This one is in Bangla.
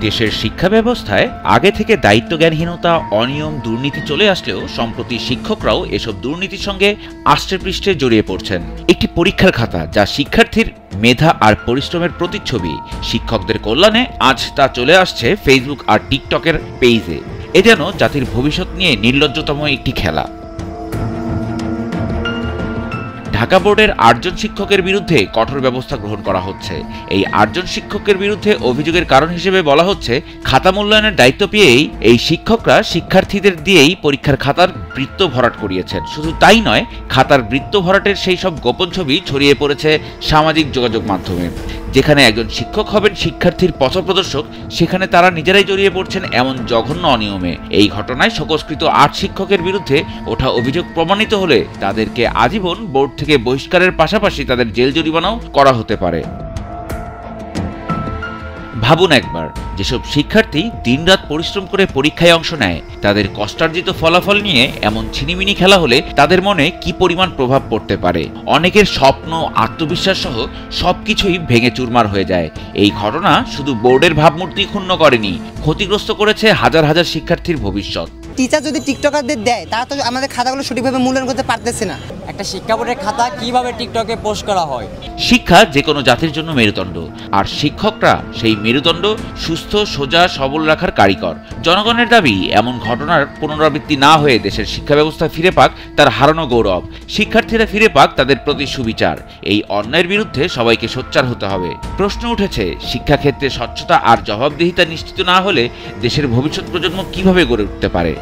দেশের শিক্ষা ব্যবস্থায় আগে থেকে দায়িত্বজ্ঞানহীনতা, অনিয়ম, দুর্নীতি চলে আসলেও সম্প্রতি শিক্ষকরাও এসব দুর্নীতির সঙ্গে আষ্টেপৃষ্ঠে জড়িয়ে পড়ছেন। একটি পরীক্ষার খাতা যা শিক্ষার্থীর মেধা আর পরিশ্রমের প্রতিচ্ছবি, শিক্ষকদের কল্যাণে আজ তা চলে আসছে ফেসবুক আর টিকটকের পেজে। এ যেন জাতির ভবিষ্যৎ নিয়ে নির্লজ্জতম একটি খেলা। ঢাকা বোর্ডের ৮ জন শিক্ষকের বিরুদ্ধে কঠোর ব্যবস্থা গ্রহণ করা হচ্ছে। এই ৮ জন শিক্ষকের বিরুদ্ধে অভিযোগের কারণ হিসেবে বলা হচ্ছে, খাতা মূল্যায়নের দায়িত্ব পেয়েই এই শিক্ষকরা শিক্ষার্থীদের দিয়েই পরীক্ষার খাতার বৃত্ত ভরাট করিয়েছেন। শুধু তাই নয়, খাতার বৃত্ত ভরাটের সেই সব গোপন ছবি ছড়িয়ে পড়েছে সামাজিক যোগাযোগ মাধ্যমে। যেখানে একজন শিক্ষক হবেন শিক্ষার্থীর পথপ্রদর্শক, সেখানে তারা নিজেরাই জড়িয়ে পড়ছেন এমন জঘন্য অনিয়মে। এই ঘটনায় শোকস্কৃত ৮ শিক্ষকের বিরুদ্ধে ওঠা অভিযোগ প্রমাণিত হলে তাদেরকে আজীবন বোর্ড থেকে বহিষ্কারের পাশাপাশি তাদের জেল জরিমানাও করা হতে পারে। ভাবুন একবার, যেসব শিক্ষার্থী দিনরাত পরিশ্রম করে পরীক্ষায় অংশ নেয়, তাদের কষ্টার্জিত ফলাফল নিয়ে এমন ছিনিমিনি খেলা হলে তাদের মনে কি পরিমাণ প্রভাব পড়তে পারে। অনেকের স্বপ্ন, আত্মবিশ্বাস সহ সবকিছুই ভেঙে চুরমার হয়ে যায়। এই ঘটনা শুধু বোর্ডের ভাবমূর্তি ক্ষুণ্ণ করেনি, ক্ষতিগ্রস্ত করেছে হাজার হাজার শিক্ষার্থীর ভবিষ্যৎ। টিচার যদি টিকটকারদের দেয়, তারা তো আমাদের খাতাগুলো সঠিকভাবে মূল্যায়ন করতে পারতেছে না। একটা শিক্ষা বোর্ডের খাতা কিভাবে টিকটকে পোস্ট করা হয়? শিক্ষা যে কোনো জাতির জন্য মেরুদণ্ড, আর শিক্ষকরা সেই মেরুদণ্ড সুস্থ, সোজা, সবল রাখার কারিগর। জনগণের দাবি, এমন ঘটনার পুনরাবৃত্তি না হয়ে দেশের শিক্ষা ব্যবস্থা ফিরে পাক তার হারানো গৌরব, শিক্ষার্থীরা ফিরে পাক তাদের প্রতি সুবিচার। এই অন্যায়ের বিরুদ্ধে সবাইকে সোচ্চার হতে হবে। প্রশ্ন উঠেছে, শিক্ষাক্ষেত্রে স্বচ্ছতা আর জবাবদিহিতা নিশ্চিত না হলে দেশের ভবিষ্যৎ প্রজন্ম কিভাবে গড়ে উঠতে পারে?